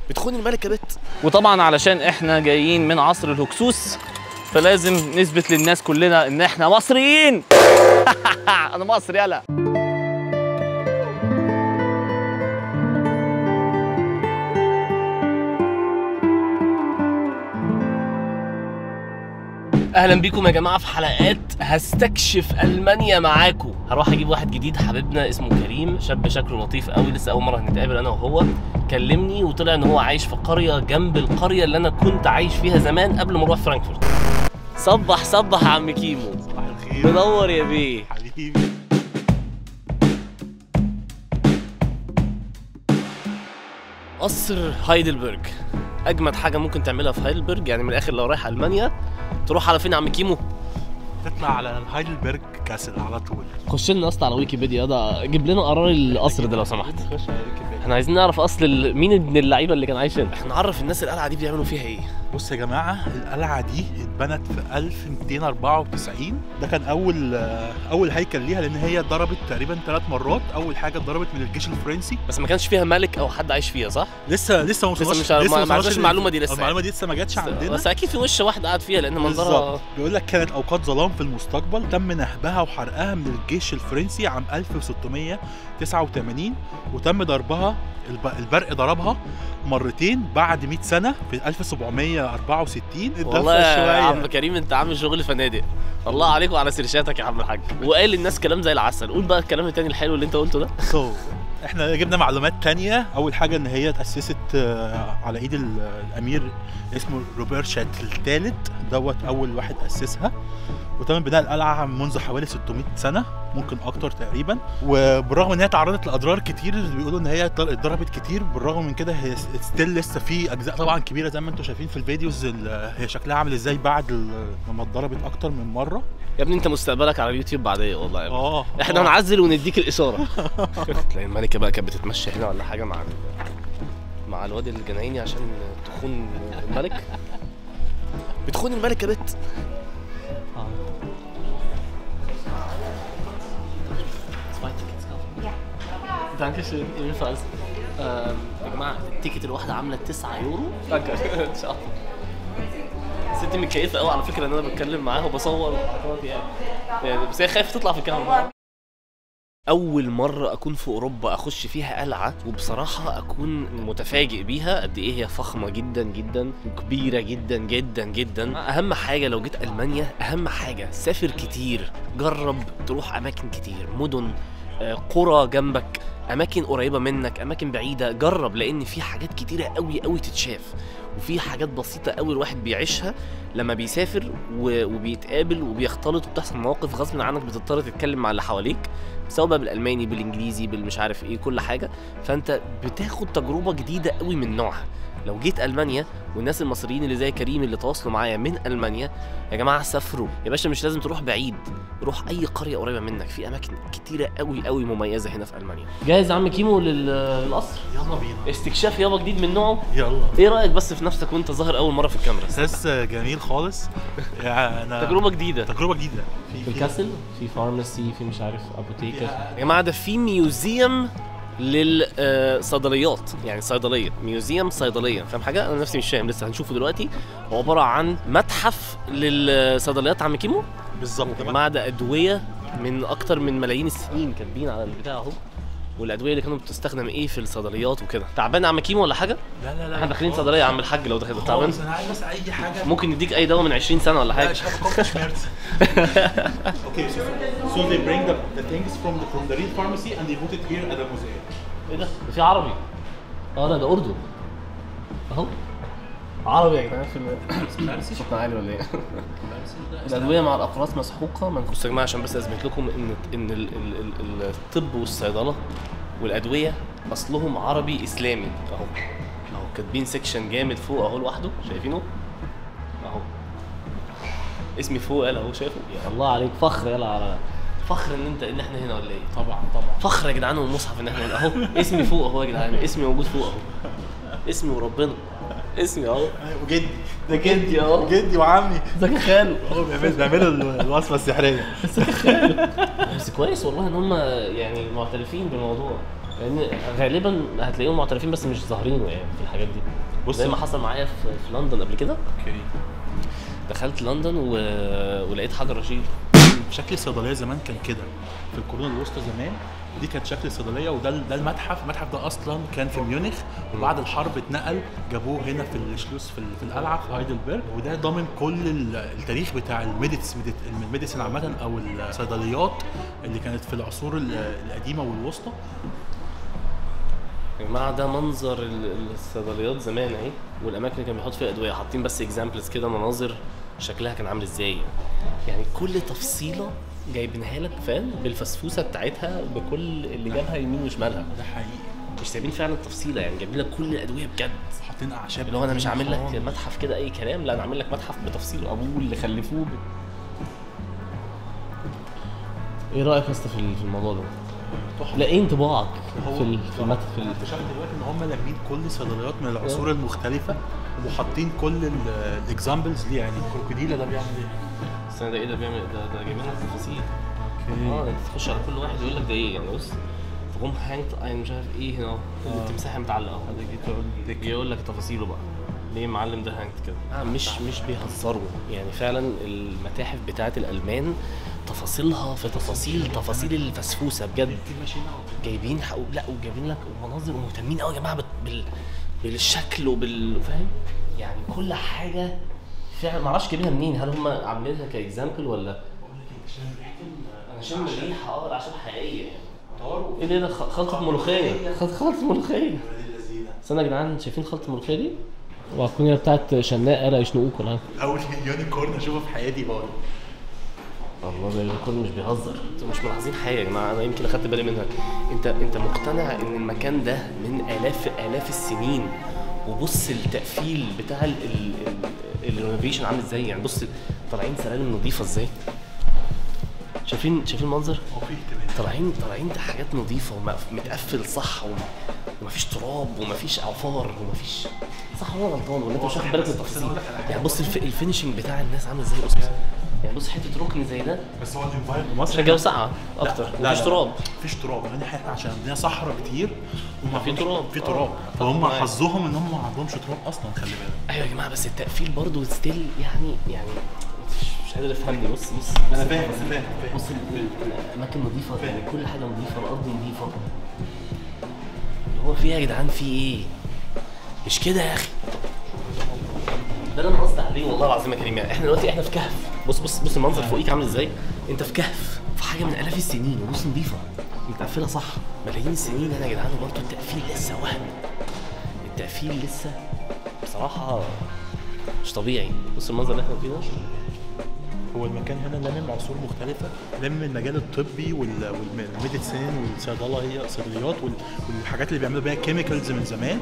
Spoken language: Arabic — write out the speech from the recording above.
بتخون الملكة بت. وطبعا علشان احنا جايين من عصر الهكسوس فلازم نثبت للناس كلنا ان احنا مصريين. انا مصري يلا. اهلا بيكم يا جماعه في حلقات هستكشف المانيا معاكم. هروح اجيب واحد جديد حبيبنا اسمه كريم، شاب شكله لطيف قوي، لسه اول مره هنتقابل انا وهو. كلمني وطلع ان هو عايش في قريه جنب القريه اللي انا كنت عايش فيها زمان قبل ما اروح فرانكفورت. صبح صبح يا عم كيمو. صباح الخير. منور يا بيه حبيبي. قصر هايدلبرج اجمد حاجه ممكن تعملها في هايدلبرج. يعني من الاخر لو رايح المانيا تروح على فين يا عم كيمو؟ تطلع على الهايدلبرج كاسل على طول. خش لنا اصلا على ويكيبيديا ده، جيب لنا قرار القصر ده لو سمحت. خش على ويكيبيديا. احنا عايزين نعرف اصل مين ابن اللعيبه اللي كان عايش هنا. احنا نعرف الناس القلعه دي بيعملوا فيها ايه. بص يا جماعه، القلعه دي اتبنت في 1294. ده كان اول هيكل ليها، لان هي اتضربت تقريبا 3 مرات. اول حاجه اتضربت من الجيش الفرنسي، بس ما كانش فيها ملك او حد عايش فيها صح؟ لسه ما وصلناش. ما عرفناش المعلومه دي لسه. المعلومه دي لسه ما جاتش عندنا، بس اكيد في وش واحد قاعد فيها لان منظرها. بيقول لك كانت اوقات ظلام في المستقبل تم نهبها وحرقها من الجيش الفرنسي عام 1689، وتم ضربها البرق ضربها مرتين بعد 100 سنه في 1764. والله يا عم كريم انت عامل شغل فنادق. الله عليك وعلى سيرشاتك يا عم الحاج. وقال للناس كلام زي العسل. قول بقى الكلام التاني الحلو اللي انت قلته ده. احنا جبنا معلومات تانية. اول حاجه ان هي اتاسست على ايد الامير اسمه روبرت شاتل الثالث، دوت اول واحد اسسها. وتم بناء القلعه منذ حوالي 600 سنه، ممكن اكتر تقريبا. وبالرغم ان هي تعرضت لاضرار كتير، بيقولوا ان هي اتضربت كتير، بالرغم من كده هي ستيل لسه في اجزاء طبعا كبيره زي ما انتم شايفين في الفيديوز. هي شكلها عامل ازاي بعد ما اتضربت اكتر من مره. يا ابني انت مستقبلك على اليوتيوب بعدين والله يا ابني. احنا هنعزل ونديك الاشاره. تلاقي الملكه بقى كانت بتتمشى هنا ولا حاجه مع الواد الجنايني عشان تخون الملك. بتخون الملكه بت. دانكشن ebenfalls. يا جماعه التيكت الواحده عامله 9 يورو. ان شاء الله. ست متكيفه قوي على فكره ان انا بتكلم معاها وبصور يعني بس هي خايفه تطلع في الكاميرا. اول مره اكون في اوروبا اخش فيها قلعه، وبصراحه اكون متفاجئ بيها قد ايه هي فخمه جدا جدا وكبيره جدا جدا جدا. اهم حاجه لو جيت المانيا، اهم حاجه سافر كتير، جرب تروح اماكن كتير، مدن، قرى جنبك، اماكن قريبه منك، اماكن بعيده. جرب، لان في حاجات كتيره قوي قوي تتشاف، وفي حاجات بسيطه قوي الواحد بيعيشها لما بيسافر وبيتقابل وبيختلط وبتحصل مواقف غصب عنك بتضطر تتكلم مع اللي حواليك، سواء بقى بالالماني بالانجليزي بالمش عارف ايه كل حاجه. فانت بتاخد تجربه جديده قوي من نوعها. لو جيت المانيا، والناس المصريين اللي زي كريم اللي تواصلوا معايا من المانيا، يا جماعه سافروا يا باشا، مش لازم تروح بعيد، روح اي قريه قريبه منك، في اماكن كتيره قوي قوي مميزه هنا في المانيا. جاهز يا عم كيمو للقصر؟ يلا بينا. استكشاف يابا جديد من نوعه. يلا. ايه رايك بس في نفسك وانت ظاهر اول مره في الكاميرا؟ احساس جميل خالص. يعني تجربه جديده. في الكاسل، في فارماسي، في مش عارف ابوتيكا. يا جماعه ده في ميوزيوم للصيدليات، يعني صيدليه، ميوزيوم صيدليه. فاهم حاجه؟ انا نفسي مش فاهم لسه، هنشوفه دلوقتي. هو عباره عن متحف للصيدليات عم كيمو. بالظبط. يا جماعه ده ادويه من اكتر من ملايين السنين كاتبين على البتاع اهو، والادويه اللي كانوا بتستخدم ايه في الصيدليات وكده. تعبان يا عم كيمو ولا حاجه؟ لا احنا داخلين صيدليه يا عم الحاج. لو دخلت تعبان انا عايز بس اي حاجه. ممكن نديك اي دواء من 20 سنه ولا حاجه. Okay, so they bring the things from the real pharmacy and they put it here at the museum. ايه ده في عربي. لا ده اردو اهو. عربي يا جدعان. في صوتنا عالي ولا ايه؟ الادويه مع الاقراص مسحوقه. بصوا يا جماعه عشان بس اثبت لكم ان الطب والصيدله والادويه اصلهم عربي اسلامي. اهو كاتبين سيكشن جامد فوق اهو لوحده، شايفينه اهو، اسمي فوق قال اهو، شايفه؟ يا الله عليك، فخر. يلا على فخر ان احنا هنا ولا ايه؟ طبعا فخر يا جدعان، والمصحف ان احنا هنا اهو. اسمي فوق اهو يا جدعان، اسمي موجود فوق اهو، اسمي وربنا، اسمي اهو. وجدي ده جدي اهو، جدي وعمي ده خاله اهو بيعملوا الوصفه السحريه. بس كويس والله ان هم يعني معترفين بالموضوع، لان غالبا هتلاقيهم معترفين بس مش ظاهرينه يعني في الحاجات دي. بص زي ما حصل معايا في لندن قبل كده. اوكي. دخلت لندن ولقيت حجر رشيد. شكل الصيدليه زمان كان كده في القرون الوسطى زمان، دي كانت شكل الصيدليه. وده المتحف ده اصلا كان في ميونخ، وبعد الحرب اتنقل جابوه هنا في الشلوس في القلعه في هايدلبرج. وده ضامن كل التاريخ بتاع الميديسين عامه او الصيدليات اللي كانت في العصور القديمه والوسطى. يا جماعه ده منظر الصيدليات زمان اهي، والاماكن اللي كانوا بيحطوا فيها ادويه، حاطين بس اكزامبلز كده، مناظر شكلها كان عامل ازاي يعني. كل تفصيله جايبينها لك فاهم، بالفسفوسه بتاعتها، بكل اللي جابها يمين وشمالها. ده حقيقي، مش سايبين فعلا التفصيله يعني، جايبين لك كل الادويه بجد. حاطين اعشاب، اللي هو انا مش عامل لك متحف كده اي كلام، لا انا عامل لك متحف بتفصيل ابوه اللي خلفوه ايه رايك يا اسطى في الموضوع ده؟ لا ايه انطباعك في المتحف؟ اكتشفت دلوقتي ان هم لامين كل الصيدليات من العصور المختلفه وحاطين كل الاكزامبلز ليه. يعني الكروكوديلا ده بيعمل ايه؟ السنه ده ايه ده بيعمل ده جايبين لك تفاصيل. انت تخش على كل واحد يقول لك ده ايه يعني. بص تقوم هانت اي مش عارف ايه هنا التمساح متعلق اهو، يقول لك تفاصيله بقى ليه معلم ده هانت كده. مش بيهزروا يعني، فعلا المتاحف بتاعه الالمان تفاصيلها في تفاصيل الفسفوسه بجد. جايبين لا وجايبين لك مناظر ومهتمين قوي يا جماعه بالشكل فاهم يعني كل حاجه فعلا. ما اعرفش جايبينها منين، هل هم عاملينها كاكزامبل ولا انا شم الريحه الاعشاب حقيقيه يعني. ايه ده خلطه ملوخيه، خلطه ملوخيه. استنى يا جدعان، شايفين خلطه الملوخيه دي؟ وهتكون دي شناء قلق يشنقوك ولا اول يونيكورن اشوفها في حياتي بقى. والله ده الكل مش بيهزر. انتوا مش ملاحظين حاجه يا جماعه؟ انا يمكن اخدت بالي منها. انت مقتنع ان المكان ده من الاف السنين، وبص التقفيل بتاع الرينوفيشن عامل ازاي يعني. بص طالعين سلالم نظيفه ازاي، شايفين المنظر؟ طالعين ده حاجات نظيفه ومتقفل صح، ومفيش تراب ومفيش عفار ومفيش، صح ولا غلطان ولا انت مش واخد بالك من التفاصيل يعني. بص الفينشنج بتاع الناس عامل ازاي يعني. بص حته ركن زي ده، بس هو الانفايرمنت مصر الجو ساقعه اكتر، مفيش تراب. مفيش تراب يعني، احنا عشان عندنا صحراء كتير وما في تراب فهم حظهم ان هم ما عندهمش تراب اصلا. خلي بالك. ايوه يا جماعه، بس التقفيل برضه ستيل يعني مش قادر افهمني. بص انا فاهم. بص الاماكن نظيفه يعني، كل حاجه نظيفه، الارض نظيفه. هو في ايه يا جدعان؟ في ايه؟ مش كده يا اخي. ده اللي انا قصدي عليه والله العظيم يا كريم. يعني احنا دلوقتي في كهف. بص المنظر فوقيك عامل ازاي. انت في كهف في حاجه من الاف السنين، وبص نظيفه متقفله صح ملايين السنين هنا يا جدعان، وبرضه التقفيل لسه التقفيل لسه بصراحه مش طبيعي. بص المنظر اللي احنا فيه ده. هو المكان هنا لامم عصور مختلفة، لامم المجال الطبي والميديسين والصيدلة، هي صيدليات والحاجات اللي بيعملوا بيها كيميكالز من زمان،